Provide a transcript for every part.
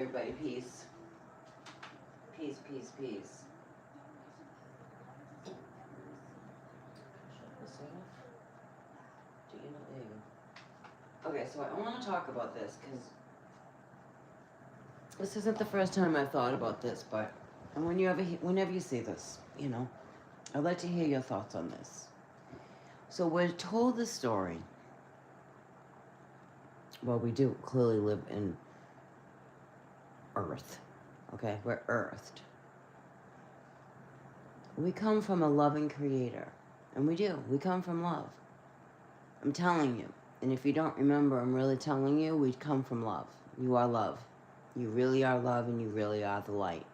Everybody, peace. Peace, peace, peace. Shut this off. Do you know? There you go. Okay, so I want to talk about this because this isn't the first time I've thought about this, but and whenever you see this, I'd like to hear your thoughts on this. So we're told the story. Well, we do clearly live in Earth. Okay, we're earthed. We come from a loving creator. And we do. We come from love. I'm telling you. And if you don't remember, I'm really telling you, we come from love. You are love. You really are love, and you really are the light.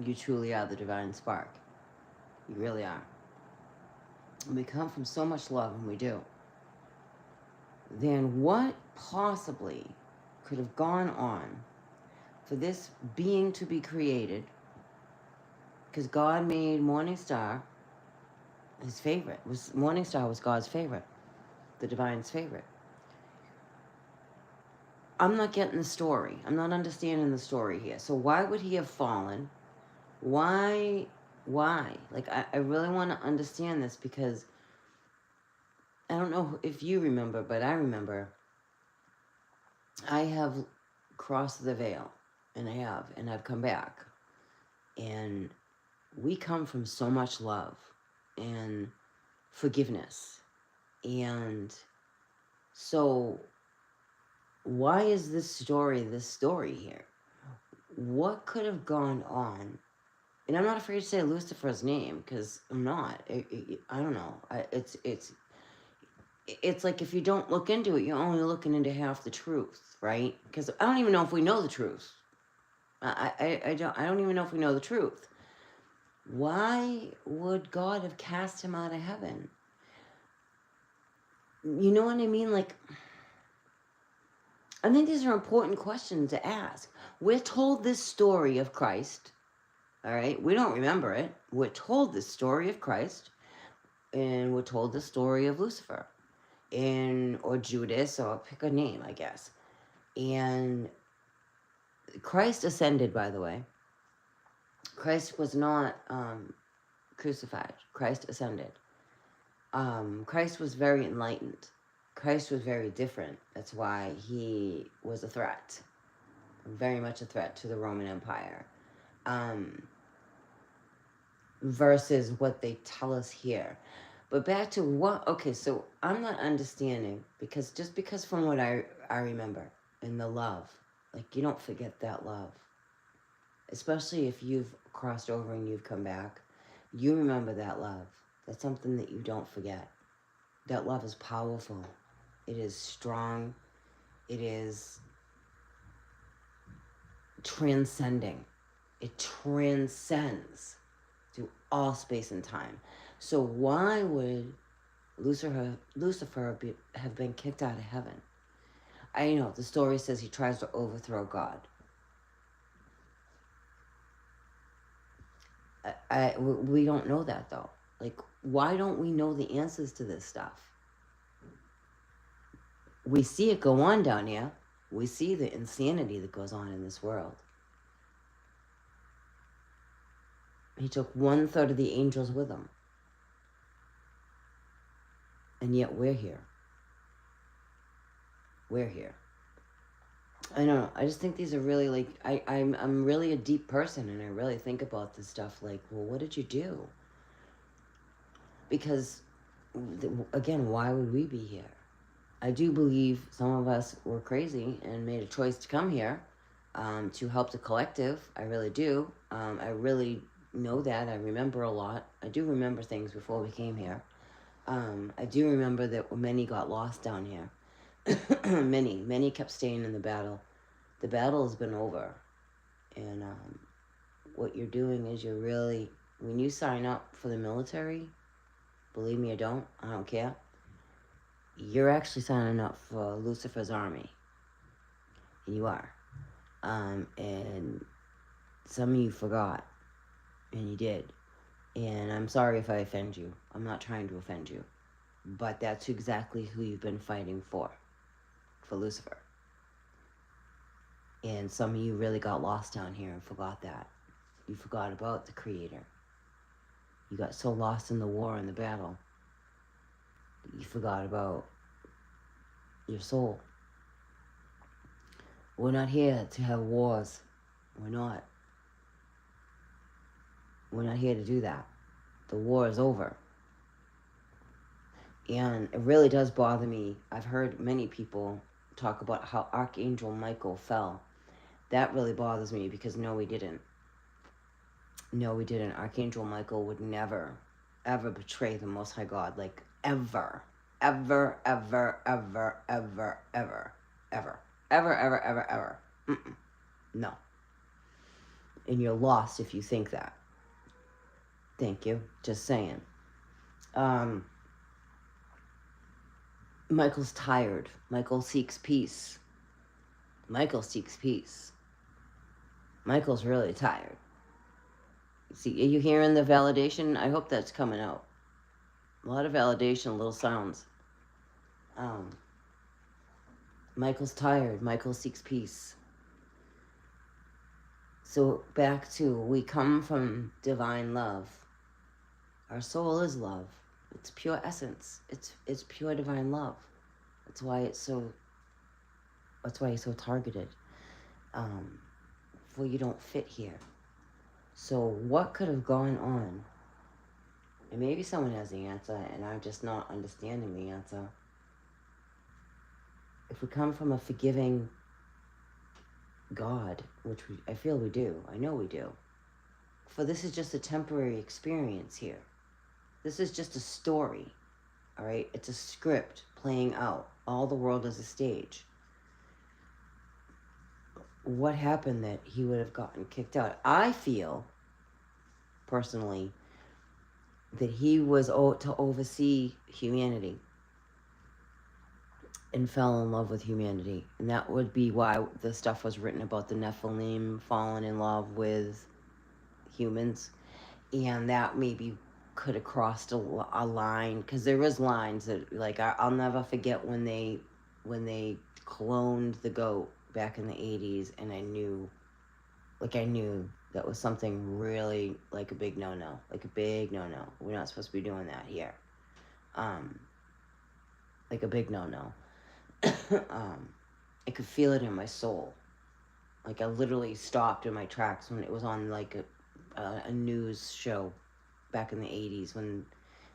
You truly are the divine spark. You really are. And we come from so much love, and we do. Then what possibly could have gone on for this being to be created? Because God made Morningstar his favorite. Morningstar was God's favorite, the divine's favorite. I'm not getting the story. I'm not understanding the story here. So why would he have fallen? Why? Like, I really want to understand this because I don't know if you remember, but I remember I have crossed the veil, and I've come back. And we come from so much love and forgiveness. And so why is this story here? What could have gone on? And I'm not afraid to say Lucifer's name because I'm not. I don't know. It's like if you don't look into it, you're only looking into half the truth, right? Because I don't even know if we know the truth. I don't even know if we know the truth. Why would God have cast him out of heaven? You know what I mean? Like, I think these are important questions to ask. We're told this story of Christ, all right? We don't remember it. We're told this story of Christ, and we're told the story of Lucifer, or Judas, or pick a name, I guess. And Christ ascended, by the way. Christ was not crucified. Christ ascended. Christ was very enlightened. Christ was very different. That's why he was a threat, very much a threat to the Roman Empire, versus what they tell us here. But back to okay, so I'm not understanding, because from what I remember, and the love, like, you don't forget that love, especially if you've crossed over and you've come back. You remember that love. That's something that you don't forget. That love is powerful. It is strong. It is transcending. It transcends through all space and time. So why would Lucifer have been kicked out of heaven? I know the story says he tries to overthrow God. We don't know that, though. Like, why don't we know the answers to this stuff? We see it go on down here. We see the insanity that goes on in this world. He took 1/3 of the angels with him. And yet we're here. We're here. I don't know. I just think these are really, like, I'm really a deep person, and I really think about this stuff like, well, what did you do? Because, again, why would we be here? I do believe some of us were crazy and made a choice to come here to help the collective. I really do. I really know that. I remember a lot. I do remember things before we came here. I do remember that many got lost down here. Many kept staying in the battle. The battle has been over. And what you're doing is you're really, when you sign up for the military, believe me or don't, I don't care, you're actually signing up for Lucifer's army. And you are. And some of you forgot. And you did. And I'm sorry if I offend you. I'm not trying to offend you. But that's exactly who you've been fighting for Lucifer. And some of you really got lost down here and forgot that. You forgot about the Creator. You got so lost in the war and the battle that you forgot about your soul. We're not here to have wars. We're not. We're not here to do that. The war is over. And it really does bother me. I've heard many people talk about how Archangel Michael fell. That really bothers me because no, we didn't. No, we didn't. Archangel Michael would never, ever betray the Most High God. Like, ever. Ever, ever, ever, ever, ever, ever. Ever, ever, ever, ever. Mm-mm. No. And you're lost if you think that. Thank you. Just saying. Michael's tired. Michael seeks peace. Michael seeks peace. Michael's really tired. See, are you hearing the validation? I hope that's coming out. A lot of validation, little sounds. Michael's tired. Michael seeks peace. So back to, we come from divine love. Our soul is love. It's pure essence. It's pure divine love. That's why it's so targeted. Well, you don't fit here. So what could have gone on? And maybe someone has the answer, and I'm just not understanding the answer. If we come from a forgiving God, which I feel we do, I know we do, for this is just a temporary experience here. This is just a story, all right? It's a script playing out. All the world is a stage. What happened that he would have gotten kicked out? I feel, personally, that he was to oversee humanity and fell in love with humanity. And that would be why the stuff was written about the Nephilim falling in love with humans. And that maybe could have crossed a line, because there was lines that, like, I'll never forget when they cloned the goat back in the 80s, and I knew that was something really, like, a big no-no. We're not supposed to be doing that here. Like a big no-no. I could feel it in my soul. Like, I literally stopped in my tracks when it was on, like, a news show back in the 80s, and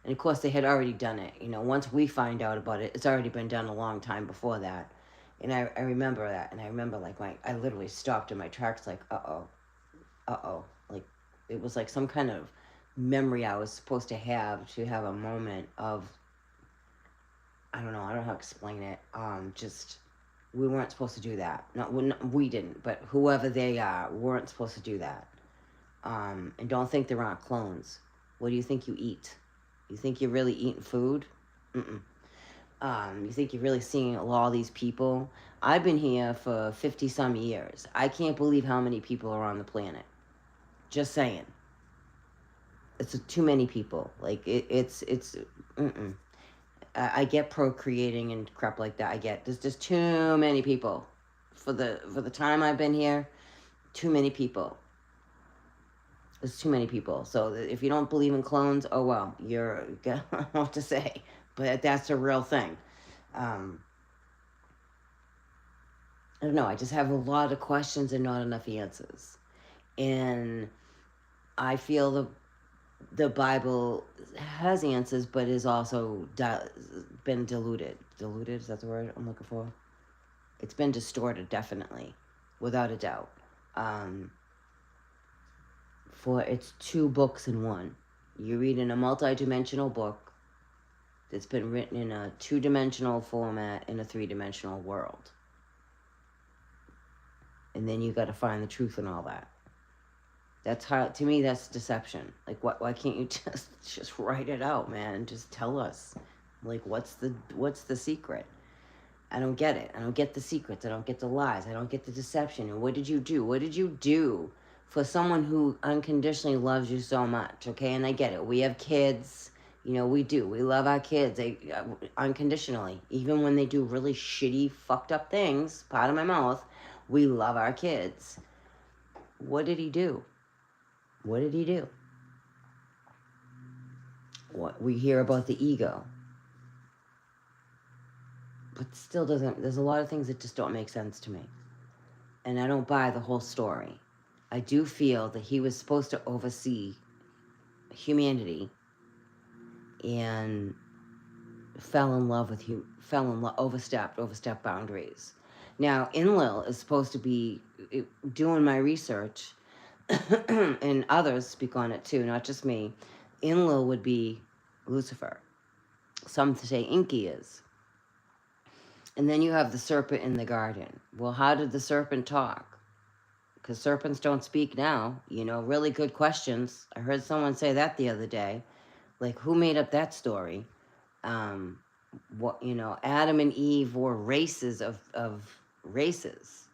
of course they had already done it. Once we find out about it, it's already been done a long time before that. And I remember that, and I remember, like, I literally stopped in my tracks, like, uh-oh. Like, it was like some kind of memory I was supposed to have a moment of, I don't know how to explain it. Just, we weren't supposed to do that. We didn't, but whoever they are, weren't supposed to do that. And don't think there aren't clones. What do you think you eat? You think you're really eating food? Mm-mm. You think you're really seeing all these people? I've been here for 50-some years. I can't believe how many people are on the planet. Just saying. It's too many people. Like, it's mm-mm. I get procreating and crap like that. There's just too many people. For the time I've been here, too many people. There's too many people. So if you don't believe in clones, oh well, I don't know what to say. But that's a real thing. I don't know. I just have a lot of questions and not enough answers. And I feel the Bible has answers, but is also been diluted. Diluted, is that the word I'm looking for? It's been distorted, definitely, without a doubt. For it's 2 books in one. You're reading a multi-dimensional book that's been written in a 2-dimensional format in a 3-dimensional world. And then you got to find the truth in all that. That's how, to me, that's deception. Like, why can't you just write it out, man? Just tell us. Like, what's the secret? I don't get it. I don't get the secrets. I don't get the lies. I don't get the deception. And what did you do? What did you do for someone who unconditionally loves you so much? Okay, and I get it. We have kids. We do. We love our kids unconditionally. Even when they do really shitty, fucked up things, part of my mouth, We love our kids. What did he do? What did he do? What we hear about the ego, but still doesn't. There's a lot of things that just don't make sense to me, and I don't buy the whole story. I do feel that he was supposed to oversee humanity, and fell in love with you. Fell in love, overstepped boundaries. Now, Enlil is supposed to be doing my research, and others speak on it too, not just me. Enlil would be Lucifer. Some say Inky is. And then you have the serpent in the garden. Well, how did the serpent talk? Because serpents don't speak now. Really good questions. I heard someone say that the other day. Like, who made up that story? Adam and Eve were races of races,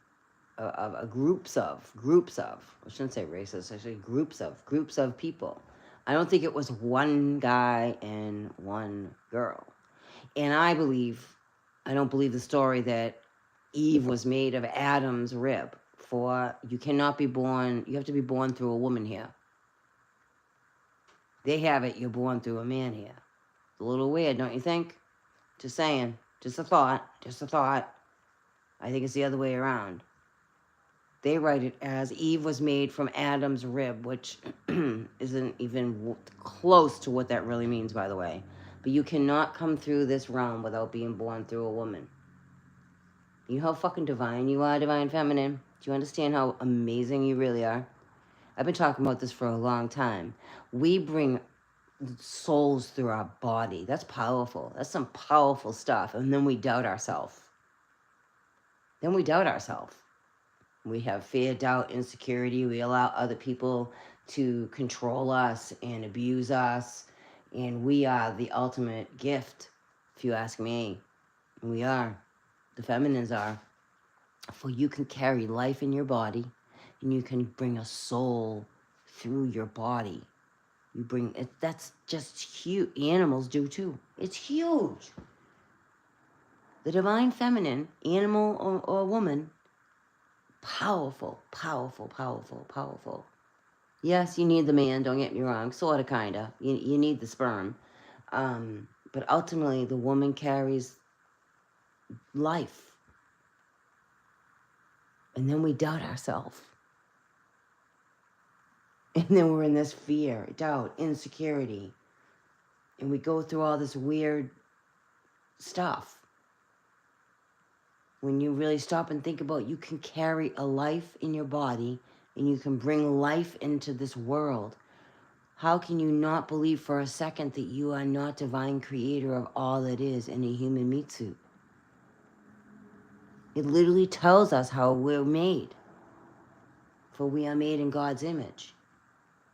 groups of. I shouldn't say races. I say groups of people. I don't think it was one guy and one girl. And I don't believe the story that Eve was made of Adam's rib. You cannot be born. You have to be born through a woman here. They have it. You're born through a man here. It's a little weird, don't you think? Just saying. Just a thought. I think it's the other way around. They write it as Eve was made from Adam's rib, which isn't even close to what that really means, by the way. But you cannot come through this realm without being born through a woman. You know how fucking divine you are, divine feminine? Do you understand how amazing you really are? I've been talking about this for a long time. We bring souls through our body. That's powerful. That's some powerful stuff. And then we doubt ourselves. We have fear, doubt, insecurity. We allow other people to control us and abuse us. And we are the ultimate gift, if you ask me. We are. The feminines are. For you can carry life in your body, and you can bring a soul through your body. You bring it. That's just huge. Animals do too. It's huge. The divine feminine, animal or woman, powerful. Yes, you need the man, don't get me wrong, sort of, kind of. You need the sperm. But ultimately, the woman carries life. And then we doubt ourselves. And then we're in this fear, doubt, insecurity. And we go through all this weird stuff. When you really stop and think about it, you can carry a life in your body and you can bring life into this world. How can you not believe for a second that you are not divine creator of all that is in a human meat suit? It literally tells us how we're made. For we are made in God's image.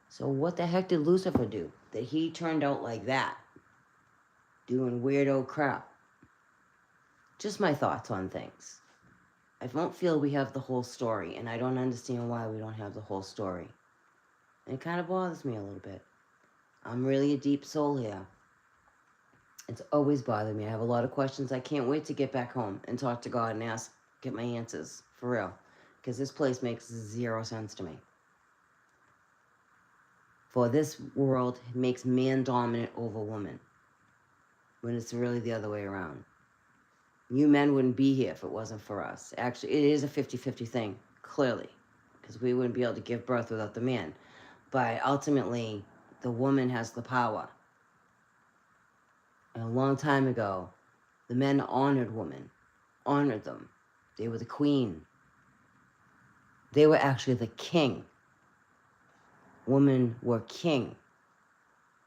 So what the heck did Lucifer do? That he turned out like that? Doing weirdo crap. Just my thoughts on things. I don't feel we have the whole story, and I don't understand why we don't have the whole story. And it kind of bothers me a little bit. I'm really a deep soul here. It's always bothered me. I have a lot of questions. I can't wait to get back home and talk to God and get my answers, for real. Because this place makes zero sense to me. For this world makes man dominant over woman, when it's really the other way around. You men wouldn't be here if it wasn't for us. Actually, it is a 50-50 thing, clearly, because we wouldn't be able to give birth without the man. But ultimately, the woman has the power. And a long time ago, the men honored women, honored them. They were the queen. They were actually the king. Women were king.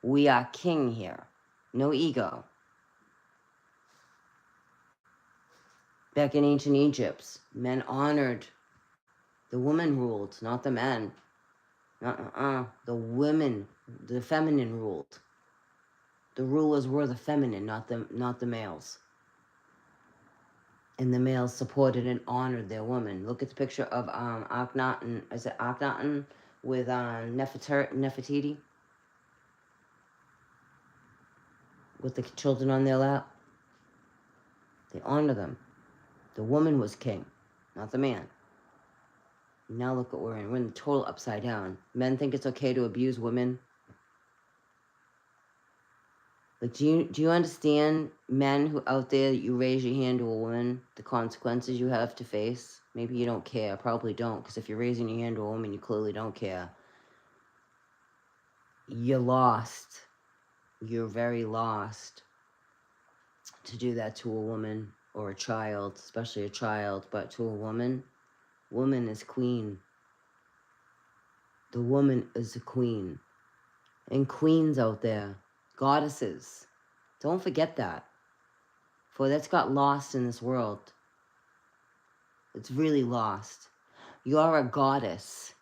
We are king here. No ego. Back in ancient Egypt, men honored. The woman ruled, not the men. The women, the feminine ruled. The rulers were the feminine, not the males. And the males supported and honored their women. Look at the picture of Akhenaten. Is it Akhenaten with Nefertiti? With the children on their lap. They honor them. The woman was king, not the man. Now look what we're in. We're in the total upside down. Men think it's okay to abuse women. Like, do you understand, men who out there, that you raise your hand to a woman, the consequences you have to face? Maybe you don't care. Probably don't, because if you're raising your hand to a woman, you clearly don't care. You're lost. You're very lost to do that to a woman or a child, especially a child, but to a woman is queen. The woman is a queen. And queens out there, goddesses, don't forget that. For that's got lost in this world. It's really lost. You are a goddess.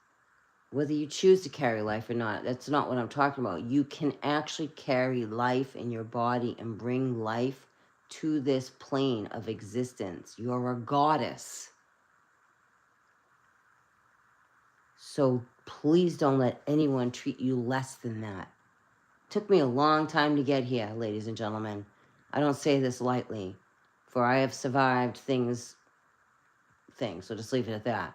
Whether you choose to carry life or not, that's not what I'm talking about. You can actually carry life in your body and bring life to this plane of existence. You're a goddess. So please don't let anyone treat you less than that. Took me a long time to get here, ladies and gentlemen. I don't say this lightly, for I have survived things, so just leave it at that.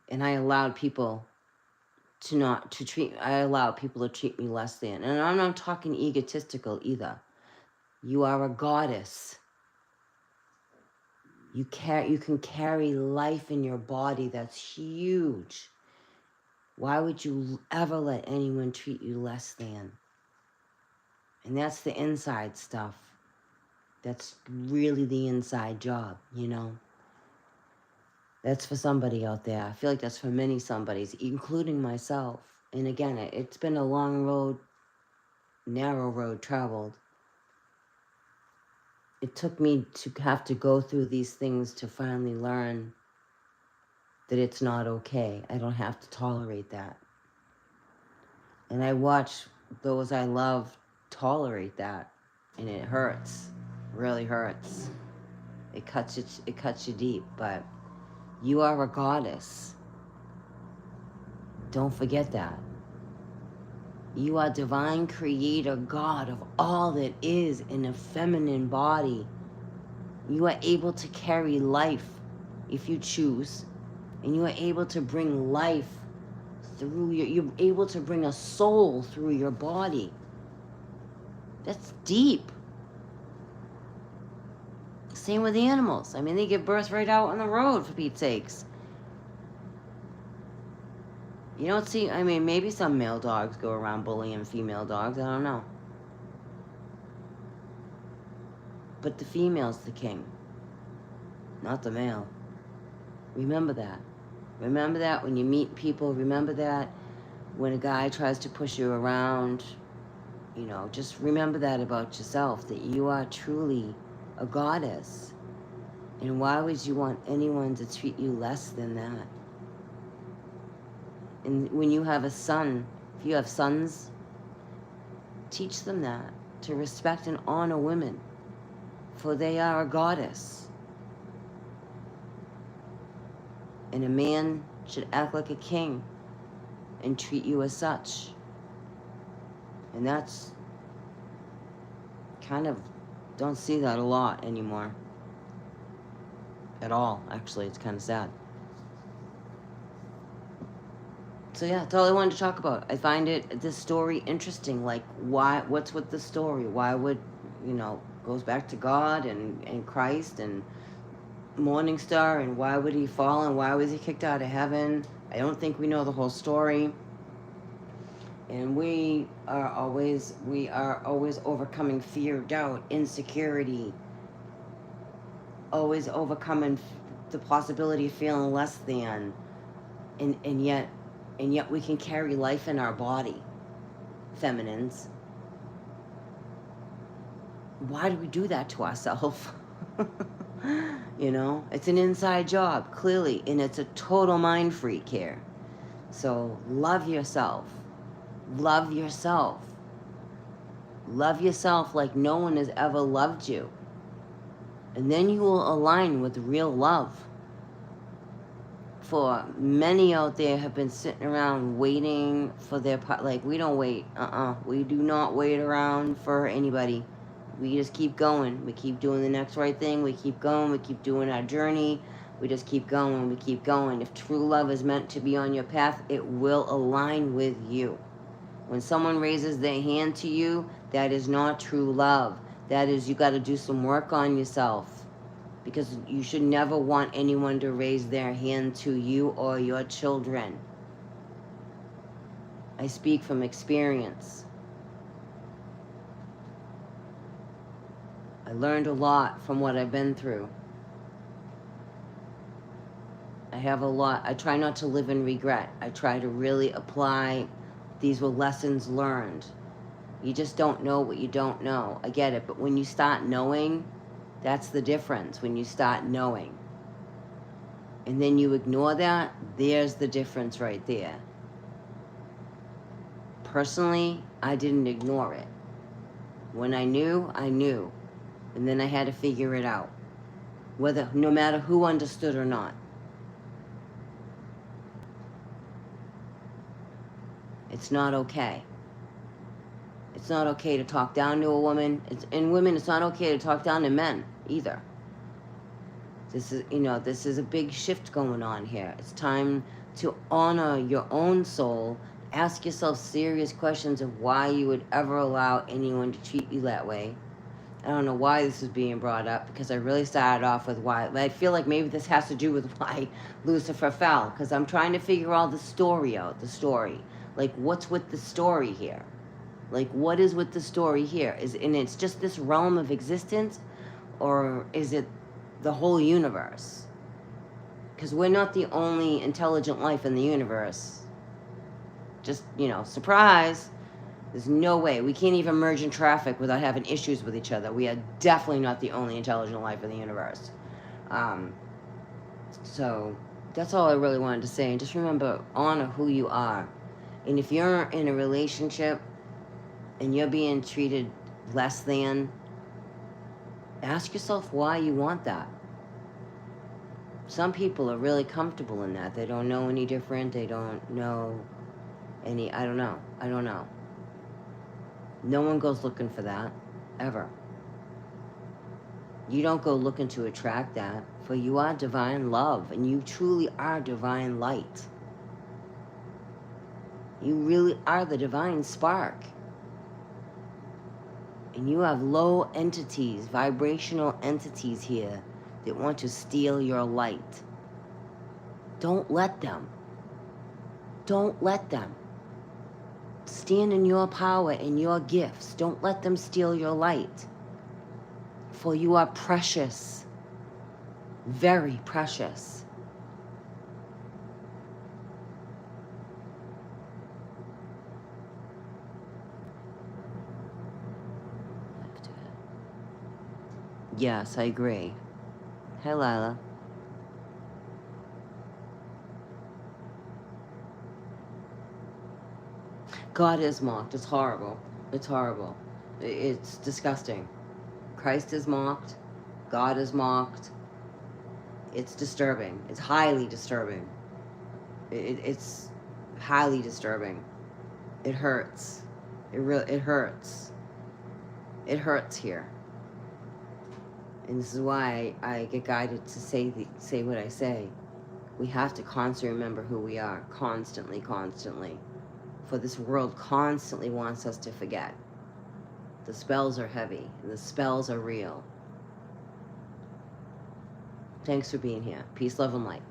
And I allowed people I allow people to treat me less than. And I'm not talking egotistical either. You are a goddess. You can carry life in your body. That's huge. Why would you ever let anyone treat you less than? And that's the inside stuff. That's really the inside job, you know? That's for somebody out there. I feel like that's for many somebodies, including myself. And again, it's been a long road, narrow road traveled. It took me to have to go through these things to finally learn that it's not okay. I don't have to tolerate that. And I watch those I love tolerate that, and it hurts. Really hurts. It cuts you deep, but you are a goddess. Don't forget that. You are divine creator, God of all that is in a feminine body. You are able to carry life if you choose. And you are able to bring life through you're able to bring a soul through your body. That's deep. Same with animals. I mean, they give birth right out on the road, for Pete's sakes. You don't see, I mean, maybe some male dogs go around bullying female dogs. I don't know. But the female's the king, not the male. Remember that. Remember that when you meet people. Remember that when a guy tries to push you around. You know, just remember that about yourself, that you are truly a goddess. And why would you want anyone to treat you less than that? And when you have a son, if you have sons, teach them that, to respect and honor women, for they are a goddess. And a man should act like a king and treat you as such. And that's kind of, don't see that a lot anymore. At all, actually. It's kind of sad. So yeah, that's all I wanted to talk about. I find this story interesting. Like, what's with the story? Why would, goes back to God and Christ and Morning Star, and why would he fall and why was he kicked out of heaven? I don't think we know the whole story. And we are always overcoming fear, doubt, insecurity, always overcoming the possibility of feeling less than, and yet we can carry life in our body, feminines. Why do we do that to ourselves? It's an inside job, clearly, and it's a total mind freak here. So love yourself. Love yourself. Love yourself like no one has ever loved you. And then you will align with real love. For many out there have been sitting around waiting for their part. Like, we don't wait. We do not wait around for anybody. We just keep going. We keep doing the next right thing. We keep going. We keep doing our journey. We just keep going, we keep going. If true love is meant to be on your path, it will align with you. When someone raises their hand to you, that is not true love. That is, you got to do some work on yourself. Because you should never want anyone to raise their hand to you or your children. I speak from experience. I learned a lot from what I've been through. I have a lot. I try not to live in regret. I try to really apply. These were lessons learned. You just don't know what you don't know. I get it. But when you start knowing, that's the difference. When you start knowing. And then you ignore that, there's the difference right there. Personally, I didn't ignore it. When I knew, I knew. And then I had to figure it out. No matter who understood or not. It's not okay. It's not okay to talk down to a woman. And women, it's not okay to talk down to men either. This is a big shift going on here. It's time to honor your own soul. Ask yourself serious questions of why you would ever allow anyone to treat you that way. I don't know why this is being brought up, because I really started off with why. I feel like maybe this has to do with why Lucifer fell, because I'm trying to figure all the story out, the story. Like, what's with the story here? Like, what is with the story here? And it's just this realm of existence, or is it the whole universe? Because we're not the only intelligent life in the universe. Just, surprise. There's no way. We can't even merge in traffic without having issues with each other. We are definitely not the only intelligent life in the universe. So that's all I really wanted to say. And just remember, honor who you are. And if you're in a relationship and you're being treated less than, ask yourself why you want that. Some people are really comfortable in that. They don't know any different. They don't know any, I don't know. No one goes looking for that, ever. You don't go looking to attract that, for you are divine love, and you truly are divine light. You really are the divine spark. And you have low entities, vibrational entities here that want to steal your light. Don't let them. Don't let them. Stand in your power and your gifts. Don't let them steal your light. For you are precious. Very precious. Yes, I agree. Hey, Lila. God is mocked. It's horrible. It's horrible. It's disgusting. Christ is mocked. God is mocked. It's disturbing. It's highly disturbing. It's highly disturbing. It hurts. It hurts. It hurts here. And this is why I get guided to say what I say. We have to constantly remember who we are. Constantly. For this world constantly wants us to forget. The spells are heavy, and the spells are real. Thanks for being here. Peace, love, and light.